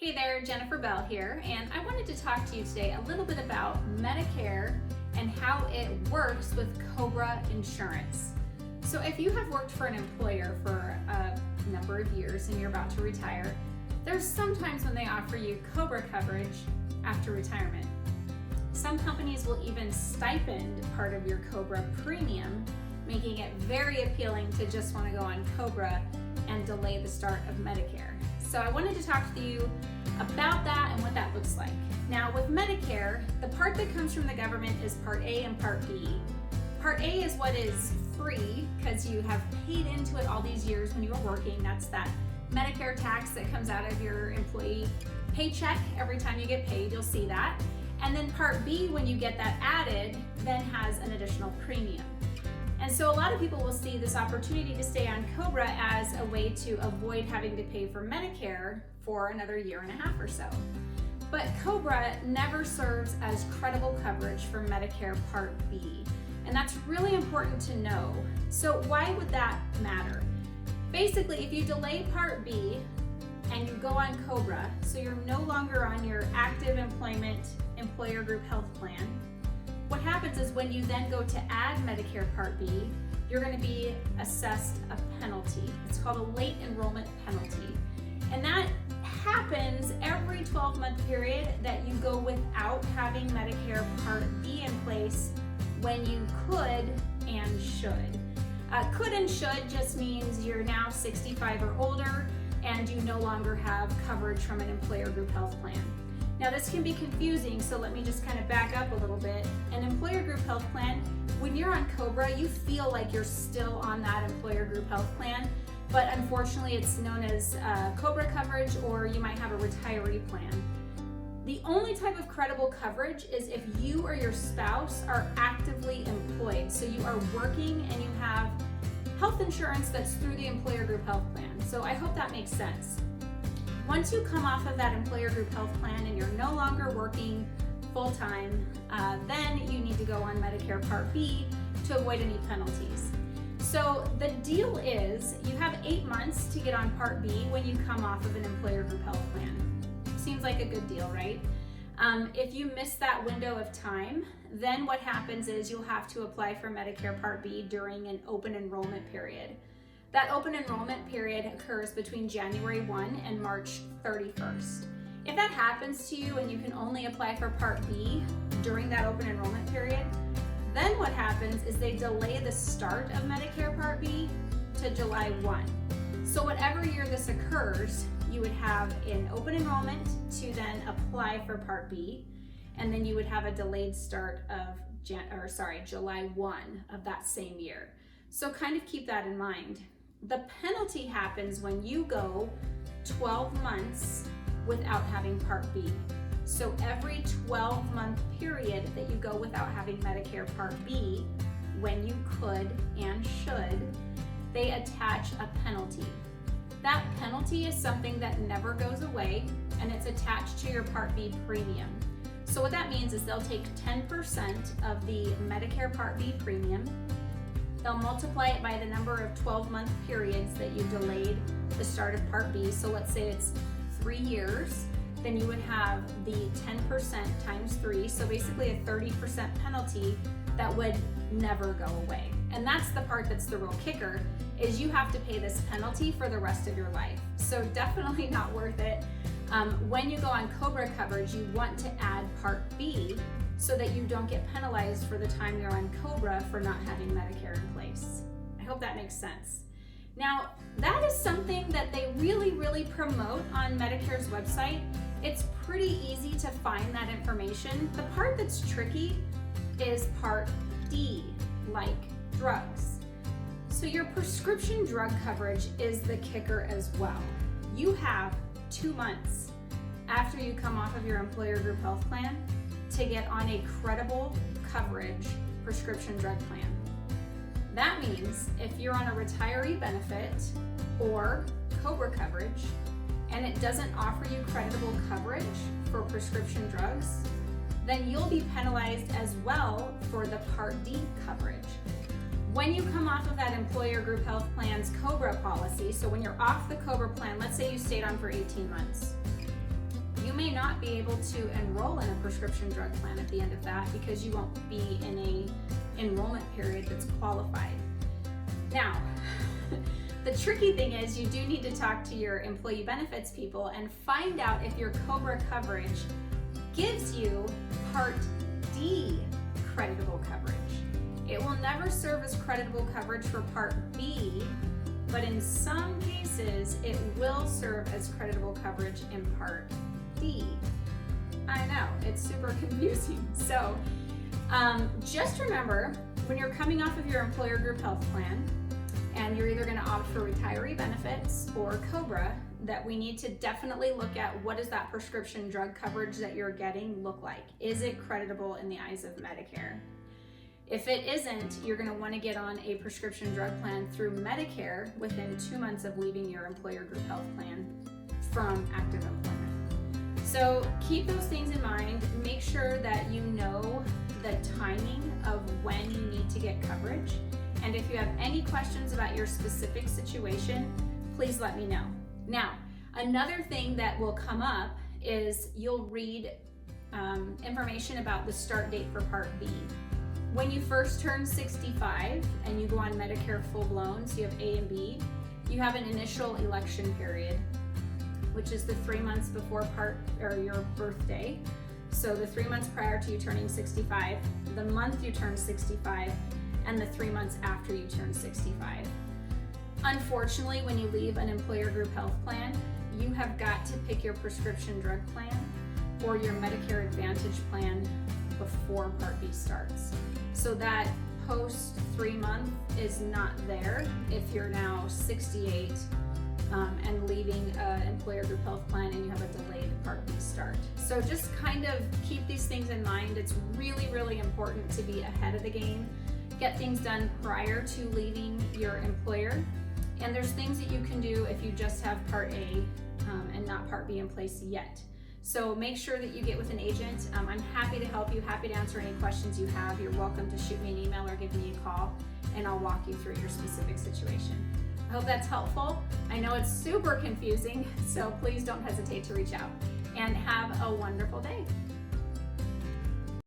Hey there, Jennifer Bell here, and I wanted to talk to you today a little bit about Medicare and how it works with Cobra Insurance. So if you have worked for an employer for a number of years and you're about to retire, there's sometimes when they offer you Cobra coverage after retirement. Some companies will even stipend part of your Cobra premium, making it very appealing to just want to go on Cobra and delay the start of Medicare. So I wanted to talk to you about that and what that looks like. Now with Medicare, the part that comes from the government is Part A and Part B. Part A is what is free because you have paid into it all these years when you were working. That's that Medicare tax that comes out of your employee paycheck every time you get paid, you'll see that. And then Part B, when you get that added, then has an additional premium. And so a lot of people will see this opportunity to stay on Cobra as a way to avoid having to pay for Medicare for another year and a half or so. But Cobra never serves as credible coverage for Medicare Part B. And that's really important to know. So why would that matter? Basically, if you delay Part B and you go on Cobra, so you're no longer on your active employment employer group health plan, what happens is when you then go to add Medicare Part B, you're going to be assessed a penalty. It's called a late enrollment penalty. And that happens every 12-month period that you go without having Medicare Part B in place when you could and should. Could and should just means you're now 65 or older and you no longer have coverage from an employer group health plan. Now this can be confusing, so let me just kind of back up a little bit. An employer group health plan, when you're on Cobra, you feel like you're still on that employer group health plan, but unfortunately it's known as Cobra coverage, or you might have a retiree plan. The only type of credible coverage is if you or your spouse are actively employed. So you are working and you have health insurance that's through the employer group health plan. So I hope that makes sense. Once you come off of that employer group health plan and you're no longer working full-time, then you need to go on Medicare Part B to avoid any penalties. So the deal is you have 8 months to get on Part B when you come off of an employer group health plan. Seems like a good deal, right? If you miss that window of time, then what happens is you'll have to apply for Medicare Part B during an open enrollment period. That open enrollment period occurs between January 1 and March 31st. If that happens to you and you can only apply for Part B during that open enrollment period, then what happens is they delay the start of Medicare Part B to July 1. So whatever year this occurs, you would have an open enrollment to then apply for Part B, and then you would have a delayed start of July 1 of that same year. So kind of keep that in mind. The penalty happens when you go 12 months without having Part B. So every 12-month period that you go without having Medicare Part B, when you could and should, they attach a penalty. That penalty is something that never goes away, and it's attached to your Part B premium. So what that means is they'll take 10% of the Medicare Part B premium. They'll multiply it by the number of 12-month periods that you delayed the start of Part B. So let's say it's 3 years, then you would have the 10% times 3. So basically a 30% penalty that would never go away. And that's the part that's the real kicker, is you have to pay this penalty for the rest of your life. So definitely not worth it. When you go on Cobra coverage, you want to add Part B so that you don't get penalized for the time you're on Cobra for not having Medicare in place. I hope that makes sense. Now, that is something that they really promote on Medicare's website. It's pretty easy to find that information. The part that's tricky is Part D, like drugs. So your prescription drug coverage is the kicker as well. You have 2 months after you come off of your employer group health plan to get on a credible coverage prescription drug plan. That means if you're on a retiree benefit or Cobra coverage and it doesn't offer you creditable coverage for prescription drugs, then you'll be penalized as well for the Part D coverage. When you come off of that employer group health plan's Cobra policy, so when you're off the Cobra plan, let's say you stayed on for 18 months, not be able to enroll in a prescription drug plan at the end of that because you won't be in a enrollment period that's qualified. Now, the tricky thing is you do need to talk to your employee benefits people and find out if your Cobra coverage gives you Part D creditable coverage. It will never serve as creditable coverage for Part B, but in some cases it will serve as creditable coverage in Part D. I know, it's super confusing. So just remember, when you're coming off of your employer group health plan and you're either going to opt for retiree benefits or Cobra, that we need to definitely look at what does that prescription drug coverage that you're getting look like. Is it creditable in the eyes of Medicare? If it isn't, you're going to want to get on a prescription drug plan through Medicare within 2 months of leaving your employer group health plan from active employment. So keep those things in mind. Make sure that you know the timing of when you need to get coverage. And if you have any questions about your specific situation, please let me know. Now, another thing that will come up is you'll read information about the start date for Part B. When you first turn 65 and you go on Medicare full blown, so you have A and B, you have an initial election period, which is the 3 months before your birthday. So the 3 months prior to you turning 65, the month you turn 65, and the 3 months after you turn 65. Unfortunately, when you leave an employer group health plan, you have got to pick your prescription drug plan or your Medicare Advantage plan before Part B starts. So that post 3 month is not there if you're now 68 and leaving an employer group health plan and you have a delayed Part B start. So just kind of keep these things in mind. It's really, really important to be ahead of the game. Get things done prior to leaving your employer. And there's things that you can do if you just have Part A and not Part B in place yet. So make sure that you get with an agent. I'm happy to help you, happy to answer any questions you have. You're welcome to shoot me an email or give me a call, and I'll walk you through your specific situation. I hope that's helpful. I know it's super confusing, so please don't hesitate to reach out. And have a wonderful day.